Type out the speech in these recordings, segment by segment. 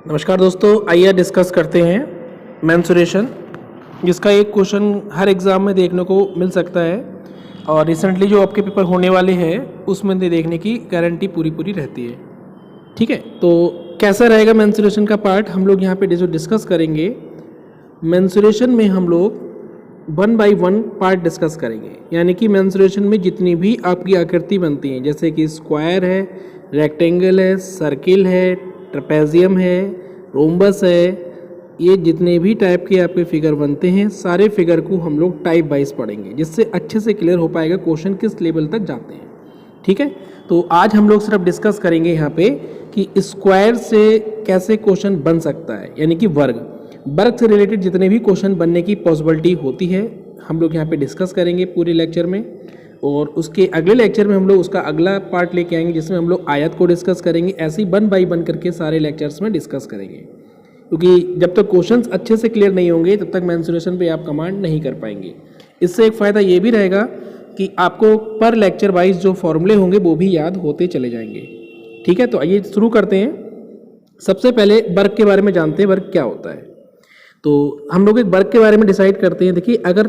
नमस्कार दोस्तों, आइए डिस्कस करते हैं मेंसुरेशन, जिसका एक क्वेश्चन हर एग्ज़ाम में देखने को मिल सकता है और रिसेंटली जो आपके पेपर होने वाले हैं उसमें देखने की गारंटी पूरी रहती है। ठीक है, तो कैसा रहेगा मेंसुरेशन का पार्ट हम लोग यहाँ पे जो डिस्कस करेंगे। मेंसुरेशन में हम लोग 1 बाय 1 पार्ट डिस्कस करेंगे, यानी कि मेंसुरेशन में जितनी भी आपकी आकृति बनती हैं, जैसे कि स्क्वायर है, रेक्टेंगल है, सर्किल है, ट्रेपेजियम है, रोम्बस है, ये जितने भी टाइप के आपके फिगर बनते हैं सारे फिगर को हम लोग टाइप वाइज पढ़ेंगे, जिससे अच्छे से क्लियर हो पाएगा क्वेश्चन किस लेवल तक जाते हैं। ठीक है, तो आज हम लोग सिर्फ डिस्कस करेंगे यहाँ पे कि स्क्वायर से कैसे क्वेश्चन बन सकता है, यानी कि वर्ग से रिलेटेड जितने भी क्वेश्चन बनने की पॉसिबिलिटी होती है हम लोग यहाँ पे डिस्कस करेंगे पूरे लेक्चर में। और उसके अगले लेक्चर में हम लोग उसका अगला पार्ट लेके आएंगे, जिसमें हम लोग आयत को डिस्कस करेंगे। ऐसे ही 1 बाय 1 करके सारे लेक्चर्स में डिस्कस करेंगे, क्योंकि जब तक क्वेश्चंस अच्छे से क्लियर नहीं होंगे तब तक मेंसुरेशन पे आप कमांड नहीं कर पाएंगे। इससे एक फ़ायदा ये भी रहेगा कि आपको पर लेक्चर वाइज जो फॉर्मूले होंगे वो भी याद होते चले जाएंगे। ठीक है, तो आइए शुरू करते हैं। सबसे पहले वर्ग के बारे में जानते हैं, वर्ग क्या होता है। तो हम लोग एक वर्ग के बारे में डिसाइड करते हैं। देखिए, अगर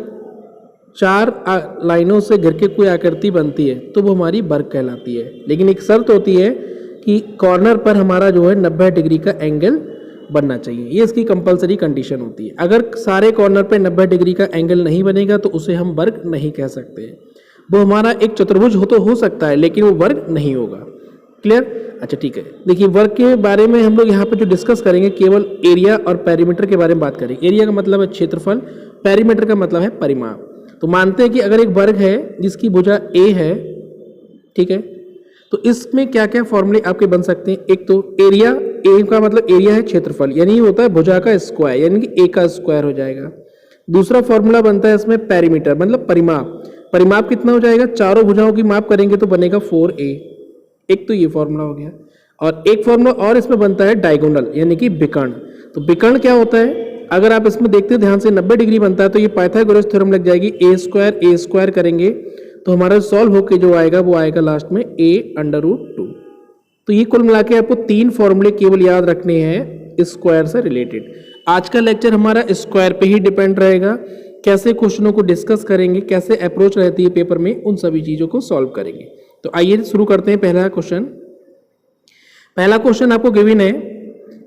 4 लाइनों से घर के कोई आकृति बनती है तो वो हमारी वर्ग कहलाती है, लेकिन एक शर्त होती है कि कॉर्नर पर हमारा जो है 90 डिग्री का एंगल बनना चाहिए। ये इसकी कंपलसरी कंडीशन होती है। अगर सारे कॉर्नर पे 90 डिग्री का एंगल नहीं बनेगा तो उसे हम वर्ग नहीं कह सकते। वो हमारा एक चतुर्भुज हो सकता है, लेकिन वो वर्ग नहीं होगा। क्लियर? अच्छा, ठीक है। देखिए, वर्ग के बारे में हम लोग यहाँ पे जो डिस्कस करेंगे केवल एरिया और पेरीमीटर के बारे में बात करेंगे। एरिया का मतलब है क्षेत्रफल, पेरीमीटर का मतलब है परिमाप। तो मानते हैं कि अगर एक वर्ग है जिसकी भुजा ए है, ठीक है, तो इसमें क्या क्या फॉर्मूले आपके बन सकते हैं। एक तो एरिया, ए का मतलब एरिया है क्षेत्रफल, यानी ये होता है भुजा का स्क्वायर, यानी कि ए का स्क्वायर हो जाएगा। दूसरा फॉर्मूला बनता है इसमें पेरीमीटर, मतलब परिमाप। परिमाप कितना हो जाएगा, चारों भुजाओं की माप करेंगे तो बनेगा 4a। एक तो ये फॉर्मूला हो गया। और एक फॉर्मूला और इसमें बनता है डायगोनल, यानी कि विकर्ण। तो विकर्ण क्या होता है, अगर आप इसमें देखते ध्यान से 90 डिग्री बनता है तो ये पाइथागोरस थ्योरम लग जाएगी। ए स्क्वायर करेंगे तो हमारा सॉल्व होके जो आएगा वो आएगा लास्ट में a√2। तो ये कुल मिला के आपको 3 फॉर्मूले केवल याद रखने हैं स्क्वायर से रिलेटेड। आज का लेक्चर हमारा स्क्वायर पे ही डिपेंड रहेगा। कैसे क्वेश्चनों को डिस्कस करेंगे, कैसे अप्रोच रहती है पेपर में, उन सभी चीज़ों को सॉल्व करेंगे। तो आइए शुरू करते हैं। पहला क्वेश्चन आपको गिवन है,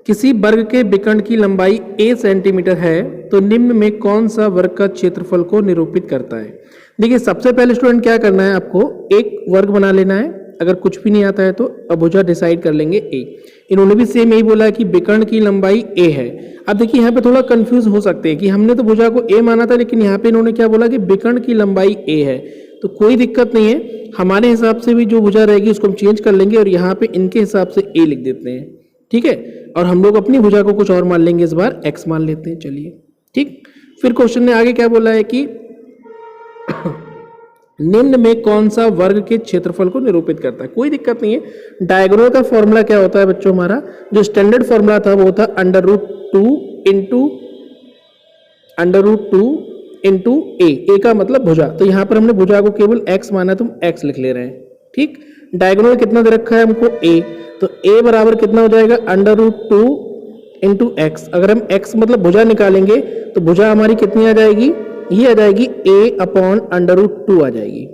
किसी वर्ग के विकर्ण की लंबाई a सेंटीमीटर है तो निम्न में कौन सा वर्ग का क्षेत्रफल को निरूपित करता है। देखिए, सबसे पहले स्टूडेंट क्या करना है, आपको एक वर्ग बना लेना है। अगर कुछ भी नहीं आता है तो अभुजा डिसाइड कर लेंगे a। इन्होंने भी सेम यही बोला है कि विकर्ण की लंबाई a है। अब देखिए, यहाँ पे थोड़ा कंफ्यूज हो सकते हैं कि हमने तो भुजा को a माना था, लेकिन यहाँ पे इन्होंने क्या बोला कि विकर्ण की लंबाई a है। तो कोई दिक्कत नहीं है, हमारे हिसाब से भी जो भुजा रहेगी उसको हम चेंज कर लेंगे और यहाँ पे इनके हिसाब से a लिख देते हैं। ठीक है, और हम लोग अपनी भुजा को कुछ और मान लेंगे, इस बार x मान लेते हैं। चलिए, ठीक। फिर क्वेश्चन ने आगे क्या बोला है कि निम्न में कौन सा वर्ग के क्षेत्रफल को निरूपित करता है। कोई दिक्कत नहीं है। डायगोनल का फॉर्मूला क्या होता है बच्चों, हमारा जो स्टैंडर्ड फॉर्मूला था वो था √2 a का मतलब भुजा। तो यहाँ पर हमने भुजा को केवल x माना तो हम x लिख ले रहे हैं। ठीक, डायगोनल कितना दे रखा है हमको a, तो a बराबर कितना हो जाएगा √2 × x। अगर हम x मतलब भुजा निकालेंगे तो भुजा हमारी कितनी आ जाएगी, ये आ जाएगी a/√2 आ जाएगी।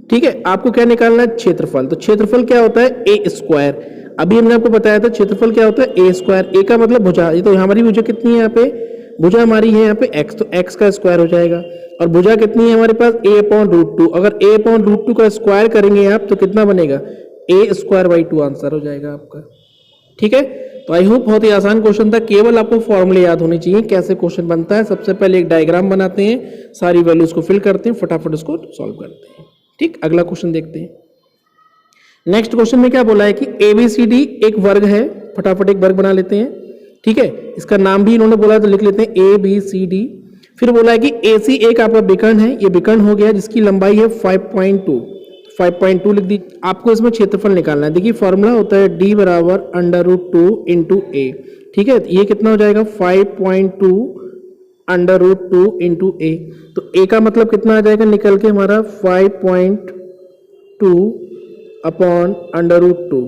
ठीक है, आपको क्या निकालना है, क्षेत्रफल। तो क्षेत्रफल क्या होता है, a स्क्वायर। अभी हमने आपको बताया था क्षेत्रफल क्या होता है, a स्क्वायर। a का मतलब भुजा, ये तो हमारी भुजा कितनी है, यहाँ पे भुजा हमारी है यहाँ पे x, तो x का स्क्वायर हो जाएगा। और भुजा कितनी है हमारे पास, a/√2। अगर a/√2 का स्क्वायर करेंगे आप तो कितना बनेगा, a²/2 आंसर हो जाएगा आपका। ठीक है, तो आई होप बहुत ही आसान क्वेश्चन था, केवल आपको फॉर्मूले याद होने चाहिए कैसे क्वेश्चन बनता है। सबसे पहले एक डायग्राम बनाते हैं, सारी वैल्यूज को फिल करते हैं, फटाफट उसको सॉल्व करते हैं। ठीक, अगला क्वेश्चन देखते हैं। नेक्स्ट क्वेश्चन में क्या बोला है कि ABCD एक वर्ग है। फटाफट एक वर्ग बना लेते हैं। ठीक है, इसका नाम भी इन्होंने बोला तो लिख लेते हैं ABCD। फिर बोला है कि AC एक आपका विकर्ण है, ये विकर्ण हो गया जिसकी लंबाई है 5.2 लिख दी। आपको इसमें क्षेत्रफल निकालना है। देखिए, फॉर्मूला होता है D √2 × a। ठीक है, ये कितना हो जाएगा 5.2 √2 × a। तो a का मतलब कितना आ जाएगा निकल के हमारा 5.2 √2।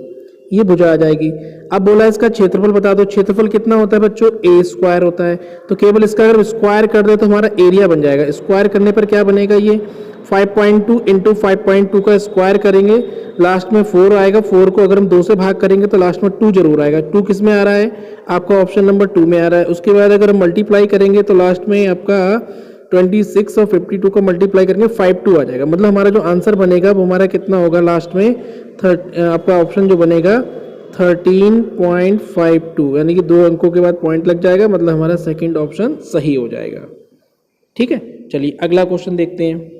ये भुजा आ जाएगी। अब बोला इसका क्षेत्रफल बता दो, क्षेत्रफल कितना होता है बच्चों, ए स्क्वायर होता है। तो केवल इसका अगर स्क्वायर कर दे तो हमारा एरिया बन जाएगा। स्क्वायर करने पर क्या बनेगा, ये 5.2 इंटू 5.2 का स्क्वायर करेंगे, लास्ट में 4 आएगा। 4 को अगर हम 2 से भाग करेंगे तो लास्ट में 2 जरूर आएगा। 2 किस में आ रहा है, आपका ऑप्शन नंबर 2 में आ रहा है। उसके बाद अगर हम मल्टीप्लाई करेंगे तो लास्ट में आपका 26 और 52 को मल्टीप्लाई करेंगे 52 आ जाएगा। मतलब हमारा जो आंसर बनेगा वो हमारा कितना होगा लास्ट में, आपका ऑप्शन जो बनेगा 13.52, यानी कि 2 अंकों के बाद पॉइंट लग जाएगा, मतलब हमारा सेकंड ऑप्शन सही हो जाएगा। ठीक है, चलिए अगला क्वेश्चन देखते हैं।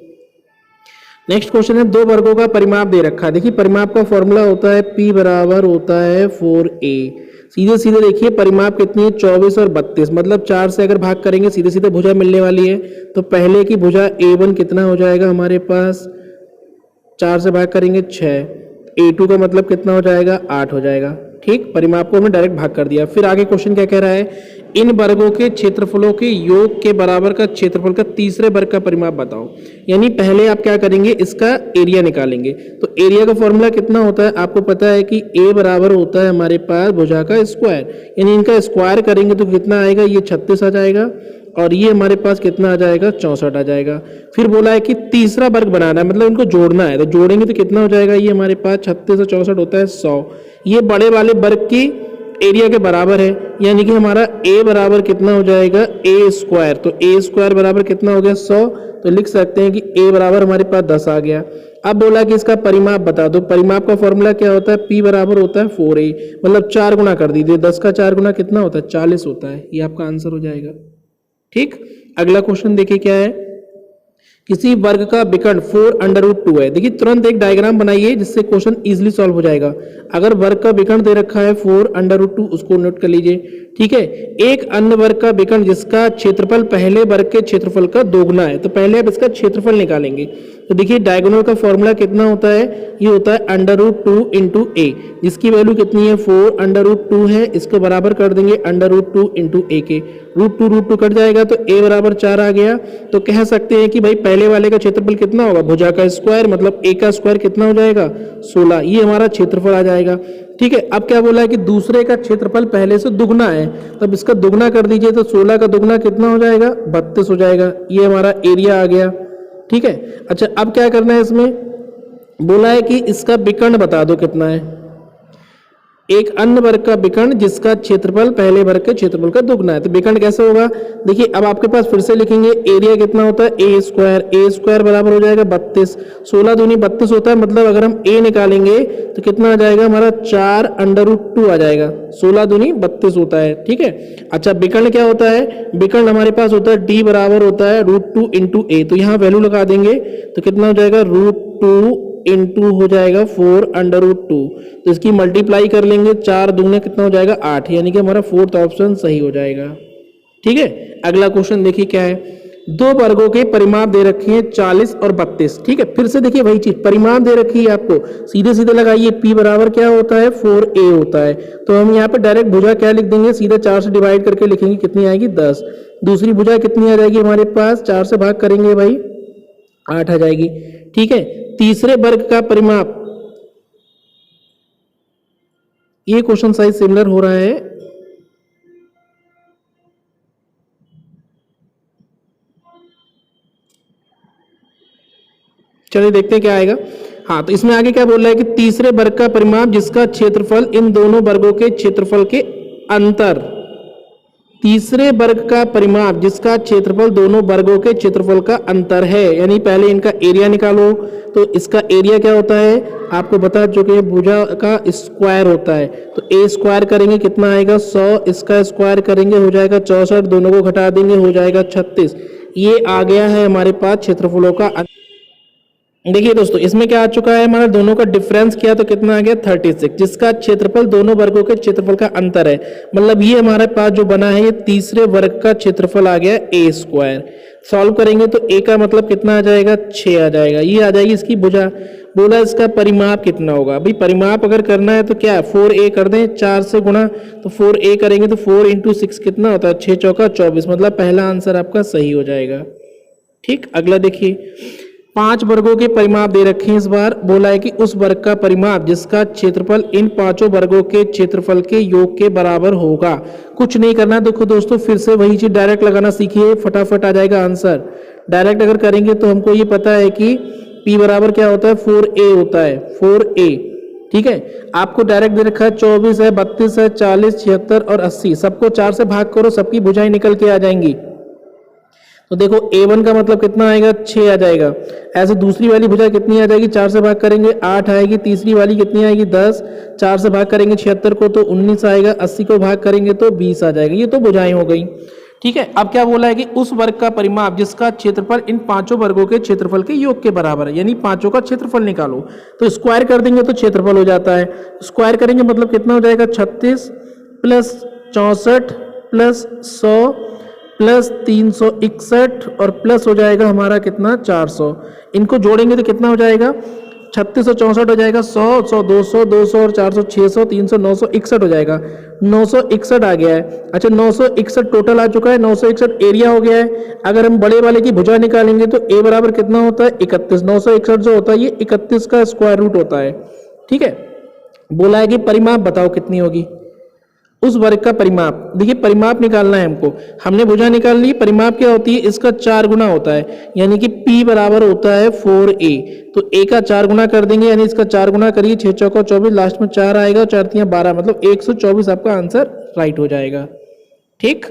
नेक्स्ट क्वेश्चन है, 2 वर्गों का परिमाप दे रखा है। देखिए परिमाप का फॉर्मूला होता है P बराबर होता है 4a। सीधे सीधे देखिए परिमाप कितनी है, 24 और 32, मतलब 4 से अगर भाग करेंगे सीधे सीधे भुजा मिलने वाली है। तो पहले की भुजा a1 कितना हो जाएगा हमारे पास, 4 से भाग करेंगे 6, a2 का मतलब कितना हो जाएगा, 8 हो जाएगा। ठीक, परिमाप को हमने डायरेक्ट भाग कर दिया। फिर आगे क्वेश्चन क्या कह रहा है, इन वर्गों के क्षेत्रफलों के योग के बराबर का क्षेत्रफल का तीसरे वर्ग का परिमाप बताओ। यानी पहले आप क्या करेंगे, इसका एरिया निकालेंगे। तो एरिया का फॉर्मूला कितना होता है, आपको पता है कि a बराबर होता है हमारे पास भुजा का स्क्वायर, यानी इनका स्क्वायर करेंगे तो कितना आएगा, ये 36 आ जाएगा, और ये हमारे पास कितना आ जाएगा, 64 आ जाएगा। फिर बोला है कि तीसरा वर्ग बनाना है, मतलब इनको जोड़ना है। तो जोड़ेंगे तो कितना हो जाएगा, ये हमारे पास 36 और 64 होता है 100। ये बड़े वाले वर्ग की एरिया के बराबर है, यानी कि हमारा a बराबर कितना हो जाएगा, a स्क्वायर। तो a स्क्वायर बराबर कितना हो गया, 100। तो लिख सकते हैं कि a बराबर हमारे पास 10 आ गया। अब बोला कि इसका परिमाप बता दो। परिमाप का फॉर्मूला क्या होता है, p बराबर होता है 4a, मतलब 4 गुना कर दीजिए। 10 का 4 गुना कितना होता है, 40 होता है। ये आपका आंसर हो जाएगा। ठीक, अगला क्वेश्चन देखिए क्या है, किसी वर्ग का विकर्ण 4√2 है। देखिए तुरंत एक डायग्राम बनाइए जिससे क्वेश्चन इजीली सॉल्व हो जाएगा। अगर वर्ग का विकर्ण दे रखा है 4√2, उसको नोट कर लीजिए। ठीक है, एक अन्य वर्ग का विकर्ण जिसका क्षेत्रफल पहले वर्ग के क्षेत्रफल का दोगुना है। तो पहले आप इसका क्षेत्रफल निकालेंगे। तो देखिए डायगोनल का फॉर्मूला कितना होता है, ये होता है √2 इंटू ए, जिसकी वैल्यू कितनी है, 4√2 है। इसको बराबर कर देंगे √2 इंटू ए के। √2 कट जाएगा तो a बराबर 4 आ गया। तो कह सकते हैं कि भाई पहले वाले का क्षेत्रफल कितना होगा, भुजा का स्क्वायर, मतलब a का स्क्वायर कितना हो जाएगा, 16। ये हमारा क्षेत्रफल आ जाएगा। ठीक है, अब क्या बोला है कि दूसरे का क्षेत्रफल पहले से दुगना है, तब इसका दुगना कर दीजिए। तो 16 का दुगना कितना हो जाएगा, 32 हो जाएगा। ये हमारा एरिया आ गया। ठीक है, अच्छा अब क्या करना है, इसमें बोला है कि इसका विकर्ण बता दो कितना है, एक अन्य वर्ग का विकर्ण जिसका क्षेत्रफल पहले वर्ग के क्षेत्रफल का दुगना है। तो विकर्ण कैसे होगा, देखिए अब आपके पास फिर से लिखेंगे, एरिया कितना होता है, a स्क्वायर बराबर हो जाएगा 32। 16 दूनी 32 होता है, मतलब अगर हम a निकालेंगे तो कितना आ जाएगा हमारा, 4√2 आ जाएगा। 16 दूनी 32 होता है। ठीक है, अच्छा विकर्ण क्या होता है, विकर्ण हमारे पास होता है d बराबर होता है √2 इंटू ए। तो यहाँ वैल्यू लगा देंगे तो कितना हो जाएगा, √2 इंटू हो जाएगा 4√2। तो इसकी मल्टीप्लाई कर लेंगे, 4 दूने कितना हो जाएगा, 8, यानी कि हमारा फोर्थ ऑप्शन सही हो जाएगा। ठीक है, अगला क्वेश्चन देखिए क्या है, 2 वर्गों के परिमाप दे रखे हैं 40 और 32। ठीक है, फिर से देखिए वही चीज, परिमाप दे रखी है आपको, सीधे सीधे लगाइए। p बराबर क्या होता है, 4a होता है। तो हम यहाँ पे डायरेक्ट भुजा क्या लिख देंगे, सीधा 4 से डिवाइड करके लिखेंगे, कितनी आएगी, 10। दूसरी भुजा कितनी आ जाएगी हमारे पास, 4 से भाग करेंगे भाई, 8 आ जाएगी। ठीक है, तीसरे वर्ग का परिमाप, ये क्वेश्चन साइज सिमिलर हो रहा है। चलिए देखते हैं क्या आएगा। हाँ, तो इसमें आगे क्या बोल रहा है कि तीसरे वर्ग का परिमाप जिसका क्षेत्रफल इन दोनों वर्गों के क्षेत्रफल के अंतर, तीसरे वर्ग का परिमाप जिसका क्षेत्रफल दोनों वर्गों के क्षेत्रफल का अंतर है। यानी पहले इनका एरिया निकालो। तो इसका एरिया क्या होता है, आपको बता चुके, भुजा का स्क्वायर होता है। तो a स्क्वायर करेंगे कितना आएगा, 100। इसका स्क्वायर करेंगे हो जाएगा 64, दोनों को घटा देंगे हो जाएगा 36। ये आ गया है हमारे पास क्षेत्रफलों का। देखिए दोस्तों, इसमें क्या आ चुका है, हमारा दोनों का डिफरेंस किया तो कितना आ गया, 36, जिसका क्षेत्रफल दोनों वर्गों के क्षेत्रफल का अंतर है। मतलब ये हमारे पास जो बना है, ये तीसरे वर्ग का क्षेत्रफल आ गया a स्क्वायर। सॉल्व करेंगे तो a का मतलब कितना आ जाएगा, 6 आ जाएगा। ये आ जाएगी इसकी भुजा। बोला इसका परिमाप कितना होगा, भाई परिमाप अगर करना है तो क्या, 4a कर दें, 4 से गुणा, तो 4a करेंगे तो 4 इंटू 6 कितना होता है, 6 चौका 24, मतलब पहला आंसर आपका सही हो जाएगा। ठीक, अगला देखिए, 5 वर्गों के परिमाप दे रखे हैं। इस बार बोला है कि उस वर्ग का परिमाप जिसका क्षेत्रफल इन 5 वर्गों के क्षेत्रफल के योग के बराबर होगा। कुछ नहीं करना, देखो दोस्तों फिर से वही चीज डायरेक्ट लगाना सीखिए, फटाफट आ जाएगा आंसर। डायरेक्ट अगर करेंगे तो हमको ये पता है कि P बराबर क्या होता है, 4A होता है, 4A। ठीक है, आपको डायरेक्ट दे रखा है 24 है, 32 है, 40, 76 और 80। सबको 4 से भाग करो, सबकी भुजाएं निकल के आ जाएंगी। तो देखो A1 का मतलब कितना आएगा, 6 आ जाएगा। ऐसे दूसरी वाली भुजा कितनी आ जाएगी, 4 से भाग करेंगे 8 आएगी। तीसरी वाली कितनी आएगी, 10, 4 से भाग करेंगे 76 को तो 19 आएगा। 80 को भाग करेंगे तो 20 आ जाएगा। ये तो भुजाएं हो गई। ठीक है, अब क्या बोला है कि उस वर्ग का परिमाप जिसका क्षेत्रफल इन 5 वर्गों के क्षेत्रफल के योग के बराबर है, यानी 5 का क्षेत्रफल निकालो। तो स्क्वायर कर देंगे तो क्षेत्रफल हो जाता है। स्क्वायर करेंगे मतलब कितना हो जाएगा, 36 प्लस 64 प्लस 100 प्लस 361 और प्लस हो जाएगा हमारा कितना, 400। इनको जोड़ेंगे तो कितना हो जाएगा, 36 और 64 हो जाएगा 100, 100 200, 200 और 400 600, 300 961 हो जाएगा। 961 आ गया है। अच्छा 961 टोटल आ चुका है, 961 एरिया हो गया है। अगर हम बड़े वाले की भुजा निकालेंगे तो A बराबर कितना होता है, 31। 961 जो होता है ये 31 का स्क्वायर रूट होता है। ठीक है, बोला है कि परिमाप बताओ कितनी होगी उस वर्ग का परिमाप। देखिए परिमाप निकालना है हमको, हमने भुजा निकाल ली। परिमाप क्या होती है, इसका 4 गुना होता है, यानी कि P बराबर होता है 4A। तो A का 4 गुना कर देंगे, यानी इसका 4 गुना करिए, 6 चौका 24, लास्ट में 4 आएगा, 4 तियां 12, मतलब 124 आपका आंसर राइट हो जाएगा। ठीक,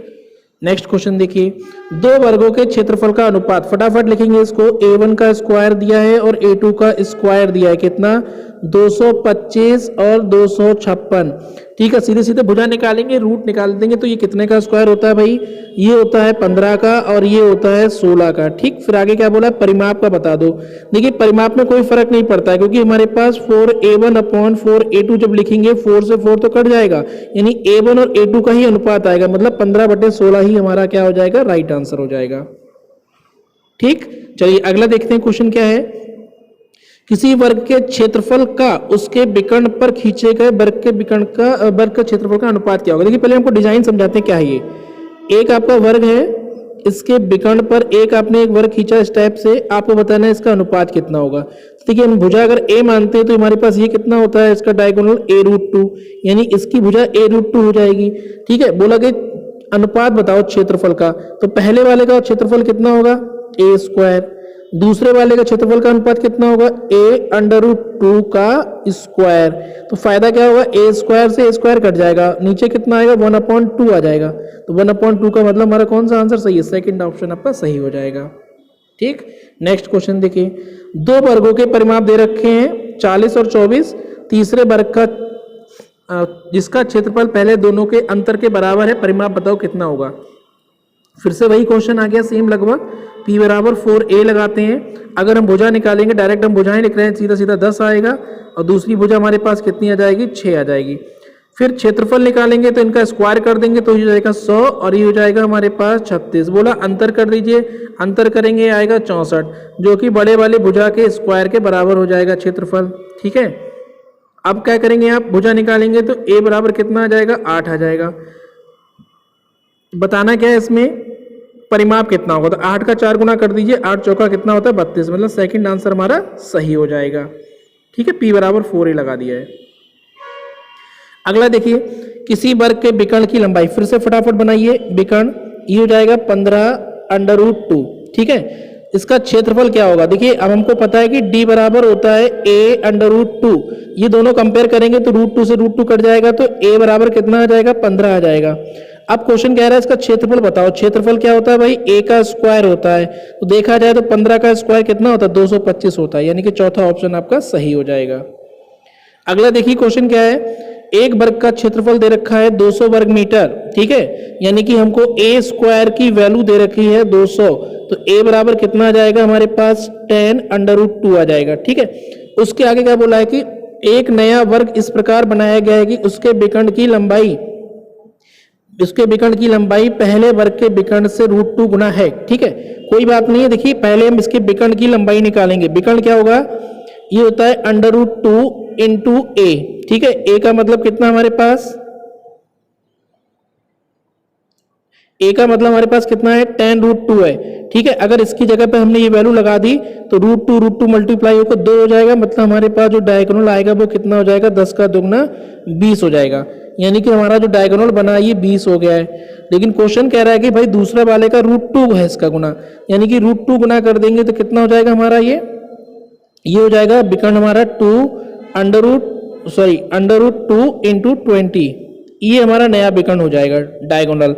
नेक्स्ट क्वेश्चन देखिए, 2 वर्गों के क्षेत्रफल का अनुपात। फटाफट लिखेंगे इसको। A1 का स्क्वायर दिया है और A2 का स्क्वायर दिया है, कितना, 225 और 256। ठीक है, सीधे सीधे भुजा निकालेंगे, रूट निकाल देंगे तो ये कितने का स्क्वायर होता है भाई, ये होता है 15 का और ये होता है 16 का। ठीक, फिर आगे क्या बोला, परिमाप का बता दो। देखिए परिमाप में कोई फर्क नहीं पड़ता है, क्योंकि हमारे पास 4A1 अपॉन 4A2 जब लिखेंगे 4 से 4 तो कट जाएगा, यानी A1 और A2 का ही अनुपात आएगा, मतलब 15/16 ही हमारा क्या हो जाएगा, राइट आंसर हो जाएगा। ठीक, चलिए अगला देखते हैं क्वेश्चन क्या है। किसी वर्ग के क्षेत्रफल का उसके विकर्ण पर खींचे गए वर्ग के विकर्ण का वर्ग का क्षेत्रफल का अनुपात क्या होगा। देखिए पहले हमको डिजाइन समझाते हैं क्या है ये। एक आपका वर्ग है, इसके विकर्ण पर एक आपने एक वर्ग खींचा इस टाइप से, आपको बताना है इसका अनुपात कितना होगा। तो देखिए हम भुजा अगर A मानते हैं तो हमारे पास ये कितना होता है, इसका डायगोनल A√2, यानी इसकी भुजा A√2 हो जाएगी। ठीक है, बोला कि अनुपात बताओ क्षेत्रफल का, तो पहले वाले का क्षेत्रफल कितना होगा, A²। दूसरे वाले का क्षेत्रफल का अनुपात कितना होगा, A√2 का स्क्वायर। तो फायदा क्या होगा, A² से A² कट जाएगा, नीचे कितना आएगा, 1/2 आ जाएगा। तो 1/2 का मतलब हमारा कौन सा आंसर सही है, सेकंड ऑप्शन आपका सही हो जाएगा। ठीक, नेक्स्ट क्वेश्चन देखिए, 2 वर्गों के परिमाप दे रखे हैं 40 और 24। तीसरे वर्ग का जिसका क्षेत्रफल पहले दोनों के अंतर के बराबर है, परिमाप बताओ कितना होगा। फिर से वही क्वेश्चन आ गया सेम लगभग। P बराबर 4A लगाते हैं। अगर हम भुजा निकालेंगे, डायरेक्ट हम भुजाएं लिख रहे हैं, सीधा सीधा 10 आएगा और दूसरी भुजा हमारे पास कितनी आ जाएगी, 6 आ जाएगी। फिर क्षेत्रफल निकालेंगे तो इनका स्क्वायर कर देंगे तो हो जाएगा 100 और ये हो जाएगा हमारे पास 36। बोला अंतर कर दीजिए, अंतर करेंगे आएगा 64, जो कि बड़े वाले भुजा के स्क्वायर के बराबर हो जाएगा क्षेत्रफल। ठीक है, अब क्या करेंगे, आप भुजा निकालेंगे तो A बराबर कितना आ जाएगा, 8 आ जाएगा। बताना क्या है इसमें, परिमाप कितना होगा, तो 8 का 4 गुना कर दीजिए, 8 चौका कितना होता है, 32, मतलब सेकंड आंसर हमारा सही हो जाएगा। ठीक है, P बराबर 4A लगा दिया है। अगला देखिए, किसी वर्ग के विकर्ण की लंबाई, फिर से फटाफट बनाइए विकर्ण, ये हो जाएगा 15√2। ठीक है, इसका क्षेत्रफल क्या होगा। देखिए अब हमको पता है कि D बराबर होता है A√2, ये दोनों कंपेयर करेंगे तो √2 से √2 कट जाएगा, तो A बराबर कितना आ जाएगा, 15 आ जाएगा। अब क्वेश्चन कह रहा है इसका क्षेत्रफल बताओ। क्षेत्रफल क्या होता है भाई, A का स्क्वायर होता है, तो देखा जाए तो 15 का स्क्वायर कितना होता है, 225 होता है, यानी कि चौथा ऑप्शन आपका सही हो जाएगा। अगला देखिए क्वेश्चन क्या है, एक वर्ग का क्षेत्रफल दे रखा है 200 वर्ग मीटर। ठीक है, यानी कि हमको A² की वैल्यू दे रखी है 200, तो A बराबर कितना आ जाएगा हमारे पास, 10√2 आ जाएगा। ठीक है, उसके आगे क्या बोला है कि एक नया वर्ग इस प्रकार बनाया गया है कि उसके विकर्ण की लंबाई पहले वर्ग के विकर्ण से √2 गुना है। ठीक है, कोई बात नहीं है। देखिए पहले हम इसके विकर्ण की लंबाई निकालेंगे। विकर्ण क्या होगा, ये होता है √2 इंटू A। ठीक है, A का मतलब कितना हमारे पास, A का मतलब हमारे पास कितना है, 10√2 है। ठीक है। अगर इसकी जगह पे हमने ये वैल्यू लगा दी तो रूट टू मल्टीप्लाई होकर 2 हो जाएगा, मतलब हमारे पास जो डायगोनल आएगा वो कितना हो जाएगा, 10 का दुगना 20 हो जाएगा। यानी कि हमारा जो डायगोनल बना ये 20 हो गया है। लेकिन क्वेश्चन कह रहा है कि भाई दूसरा वाले का √2 है इसका गुना, यानी कि √2 गुना कर देंगे तो कितना हो जाएगा हमारा, ये हो जाएगा विकर्ण हमारा √2 इंटू 20, ये हमारा नया विकर्ण हो जाएगा डायगोनल।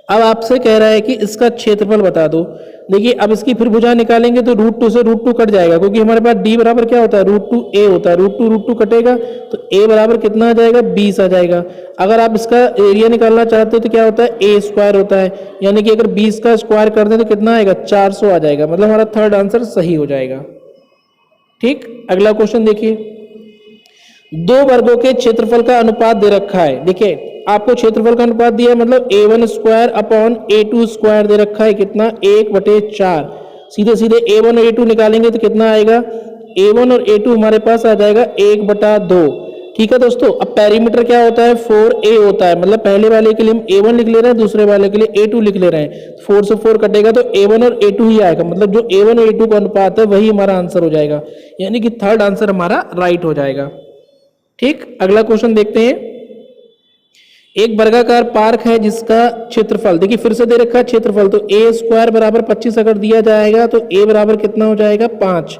अब आपसे कह रहा है कि इसका क्षेत्रफल बता दो। देखिए अब इसकी फिर भुजा निकालेंगे तो √2 से √2 कट जाएगा, क्योंकि हमारे पास d बराबर क्या होता है, √2a होता है। √2 कटेगा तो a बराबर कितना आ जाएगा, 20 आ जाएगा। अगर आप इसका एरिया निकालना चाहते हो तो क्या होता है, a स्क्वायर होता है, यानी कि अगर 20 का स्क्वायर कर दें तो कितना आएगा, 400 आ जाएगा। मतलब हमारा थर्ड आंसर सही हो जाएगा। ठीक, अगला क्वेश्चन देखिए, दो वर्गों के क्षेत्रफल का अनुपात दे रखा है। देखिए आपको क्षेत्रफल का अनुपात दिया है, मतलब a1 square upon a2 square दे रखा है, कितना 1/4। सीधे सीधे a1 और a2 निकालेंगे तो कितना आएगा, a1 और a2 हमारे पास आ जाएगा 1/2। ठीक है दोस्तों, अब पेरीमीटर क्या होता है, 4a होता है, मतलब पहले वाले के लिए हम a1 लिख ले रहे हैं, दूसरे वाले के लिए a2 लिख ले रहे हैं। 4 से 4 कटेगा तो a1 और a2 ही आएगा, मतलब जो a1 और a2 का अनुपात है वही हमारा आंसर हो जाएगा, यानी कि थर्ड आंसर हमारा राइट हो जाएगा। ठीक, अगला क्वेश्चन देखते हैं, एक वर्गाकार पार्क है जिसका क्षेत्रफल, देखिए फिर से दे रखा है क्षेत्रफल, तो a स्क्वायर बराबर 25 अगर दिया जाएगा तो a बराबर कितना हो जाएगा, 5।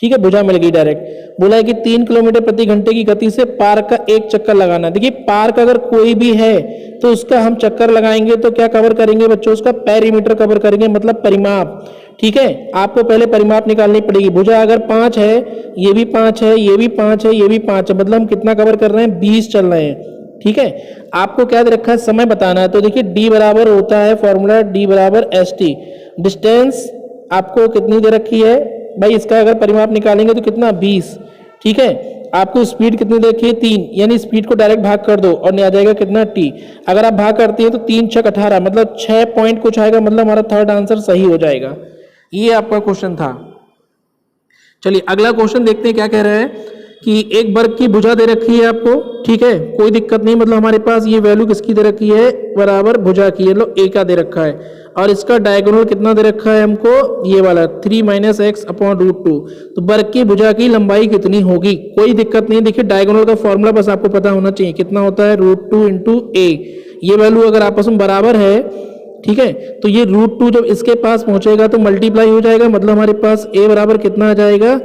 ठीक है, भुजा मिल गई डायरेक्ट। बोला है कि 3 किलोमीटर प्रति घंटे की गति से पार्क का एक चक्कर लगाना। देखिए पार्क अगर कोई भी है तो उसका हम चक्कर लगाएंगे तो क्या कवर करेंगे बच्चों, उसका पेरीमीटर कवर करेंगे, मतलब परिमाप। ठीक है, आपको पहले परिमाप निकालनी पड़ेगी। भुजा अगर 5 है, ये भी 5 है, ये भी 5 है, ये भी 5 है, मतलब हम कितना कवर कर रहे हैं, 20 चल रहे हैं। ठीक है, आपको क्या दे रखा है, समय बताना है। तो देखिए d बराबर होता है फॉर्मूला d बराबर st, डिस्टेंस आपको कितनी दे रखी है भाई, इसका अगर परिमाप निकालेंगे तो कितना, 20। ठीक है, आपको स्पीड कितनी दे रखी है, 3, यानी स्पीड को डायरेक्ट भाग कर दो और आ जाएगा कितना, t। अगर आप भाग करते हैं तो 3 6 18, मतलब 6 पॉइंट कुछ आएगा, मतलब हमारा थर्ड आंसर सही हो जाएगा। ये आपका क्वेश्चन था। चलिए अगला क्वेश्चन देखते हैं क्या कह रहा है कि एक वर्ग की भुजा दे रखी है आपको। ठीक है, कोई दिक्कत नहीं, मतलब हमारे पास ये वैल्यू किसकी दे रखी है, बराबर भुजा की है, लो a का दे रखा है, और इसका डायगोनल कितना दे रखा है हमको, ये वाला 3 - x अपॉन √2। तो वर्ग की भुजा की लंबाई कितनी होगी, कोई दिक्कत नहीं। देखिए डायगोनल का फॉर्मूला बस आपको पता होना चाहिए, कितना होता है, √2 इंटू a। ये वैल्यू अगर आपस में बराबर है, ठीक है, तो ये √2 जब इसके पास पहुंचेगा तो मल्टीप्लाई हो जाएगा, मतलब हमारे पास a बराबर कितना आ जाएगा,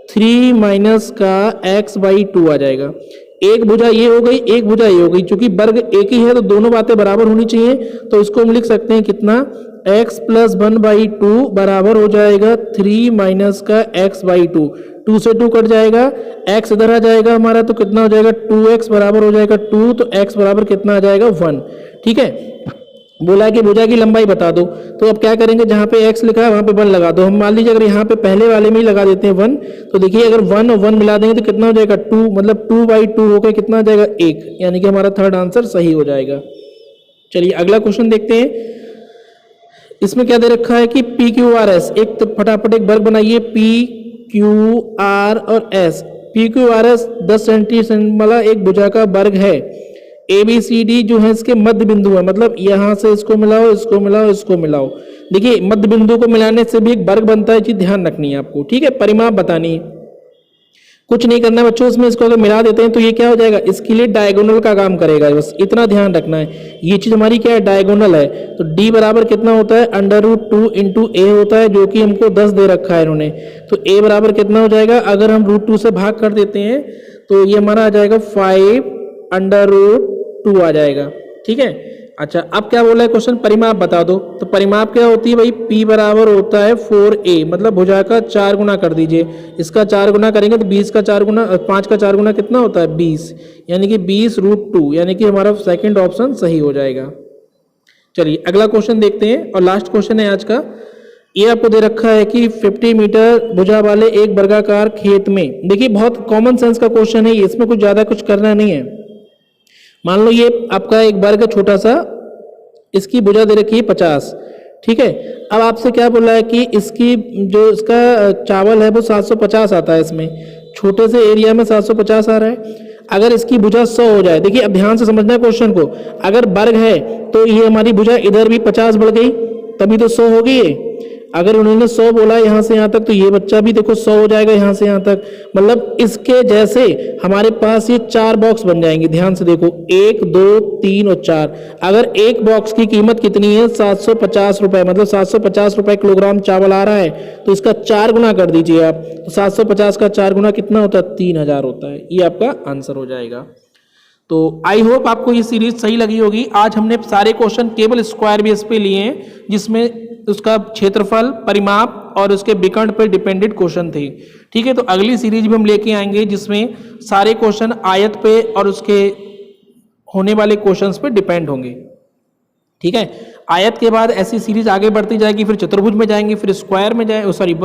3 - का x/2 आ जाएगा। एक भुजा ये हो गई, एक भुजा ये हो गई, क्योंकि वर्ग एक ही है तो दोनों बातें बराबर होनी चाहिए। तो इसको हम लिख सकते हैं कितना, x + 1/2 बराबर हो जाएगा 3 - का x/2। 2 से 2 कट जाएगा, x इधर आ जाएगा हमारा, तो कितना हो जाएगा, 2x बराबर हो जाएगा 2, तो x बराबर कितना आ जाएगा, 1। ठीक है, बोला है कि भुजा की लंबाई बता दो। तो अब क्या करेंगे, जहां पे x लिखा है वहां पे 1 लगा दो। हम मान लीजिए अगर यहाँ पे पहले वाले में ही लगा देते हैं 1, तो देखिए अगर 1 और 1 मिला देंगे तो कितना हो जाएगा, 2, मतलब 2/2 होकर कितना आ जाएगा, 1, यानी कि हमारा थर्ड आंसर सही हो जाएगा। चलिए अगला क्वेश्चन देखते हैं, इसमें क्या दे रखा है कि PQRS, एक तो फटाफट एक वर्ग बनाइए, PQR और S। PQRS 10 सेंटीमीटर वाला एक भुजा का वर्ग है। ABCD जो है इसके मध्य बिंदु है, मतलब यहां से इसको मिलाओ, इसको मिलाओ, इसको मिलाओ। देखिए मध्य बिंदु को मिलाने से भी एक वर्ग बनता है, चीज ध्यान रखनी है आपको। ठीक है, परिमाप बतानी है, कुछ नहीं करना है बच्चों इसमें। इसको अगर मिला देते हैं तो ये क्या हो जाएगा, इसके लिए डायगोनल का काम करेगा, बस इतना ध्यान रखना है। ये चीज हमारी क्या है, डायगोनल है। तो d बराबर कितना होता है, √2 इंटू a होता है, जो कि हमको 10 दे रखा है इन्होंने। तो a बराबर कितना हो जाएगा, अगर हम √2 से भाग कर देते हैं तो ये हमारा आ जाएगा 5√2 आ जाएगा। ठीक है, अच्छा अब क्या बोला है क्वेश्चन, परिमाप बता दो। तो परिमाप क्या होती है भाई, P बराबर होता है 4a, मतलब भुजा का 4 गुना कर दीजिए। इसका 4 गुना करेंगे तो 20 का 4 गुना, 5 का 4 गुना कितना होता है, 20, यानी कि 20√2, यानी कि हमारा सेकंड ऑप्शन सही हो जाएगा। चलिए अगला क्वेश्चन देखते हैं और लास्ट क्वेश्चन है आज का। ये आपको दे रखा है कि 50 मीटर भुजा वाले एक वर्गाकार खेत में, देखिए बहुत कॉमन सेंस का क्वेश्चन है, इसमें कुछ ज्यादा कुछ करना नहीं है। मान लो ये आपका एक वर्ग है छोटा सा, इसकी भुजा दे रखी है 50। ठीक है, अब आपसे क्या बोला है कि इसकी जो इसका चावल है वो 750 आता है, इसमें छोटे से एरिया में 750 आ रहा है। अगर इसकी भुजा 100 हो जाए, देखिए अब ध्यान से समझना क्वेश्चन को, अगर वर्ग है तो ये हमारी भुजा इधर भी 50 बढ़ गई, तभी तो 100 होगी ये। अगर उन्होंने 100 बोला यहाँ से यहाँ तक, तो ये बच्चा भी देखो 100 हो जाएगा यहाँ से यहाँ तक। मतलब इसके जैसे हमारे पास ये 4 बॉक्स बन जाएंगे। ध्यान से देखो, 1 2 3 और 4। अगर एक बॉक्स की कीमत कितनी है, 750 रुपए, मतलब 750 रुपए किलोग्राम चावल आ रहा है, तो इसका 4 गुना कर दीजिए आप। तो 750 का 4 गुना कितना होता है, 3000 होता है। ये आपका आंसर हो जाएगा। तो आई होप आपको ये सीरीज सही लगी होगी। आज हमने सारे क्वेश्चन केवल स्क्वायर बेस पे लिए हैं, जिसमें उसका क्षेत्रफल, परिमाप और उसके विकर्ण पर डिपेंडेंट क्वेश्चन थे। ठीक है, तो अगली सीरीज भी हम लेके आएंगे जिसमें सारे क्वेश्चन आयत पे और उसके होने वाले क्वेश्चंस पे डिपेंड होंगे। ठीक है, आयत के बाद ऐसी सीरीज आगे बढ़ती जाएगी, फिर चतुर्भुज में जाएंगे, फिर स्क्वायर में जाए, सॉरी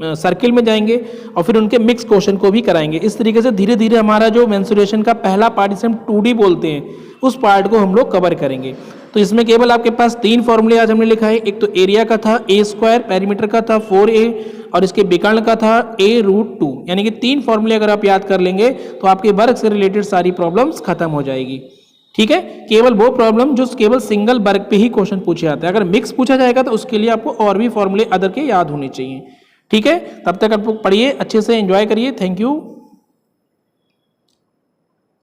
सर्किल में जाएंगे, और फिर उनके मिक्स क्वेश्चन को भी कराएंगे। इस तरीके से धीरे धीरे हमारा जो मेंसुरेशन का पहला पार्ट, जिसे हम 2D बोलते हैं, उस पार्ट को हम लोग कवर करेंगे। तो इसमें केवल आपके पास 3 फॉर्मूले आज हमने लिखा है। एक तो एरिया का था a², पेरीमीटर का था 4a, और इसके विकर्ण का था a√2। यानी कि 3 फॉर्मूले अगर आप याद कर लेंगे तो आपके वर्ग से रिलेटेड सारी प्रॉब्लम्स खत्म हो जाएगी। ठीक है, केवल वो प्रॉब्लम जो केवल सिंगल वर्ग पे ही क्वेश्चन पूछे जाते हैं। अगर मिक्स पूछा जाएगा तो उसके लिए आपको और भी फॉर्मूले अदर के याद होने चाहिए। ठीक है, तब तक आप पढ़िए, अच्छे से एंजॉय करिए। Thank you.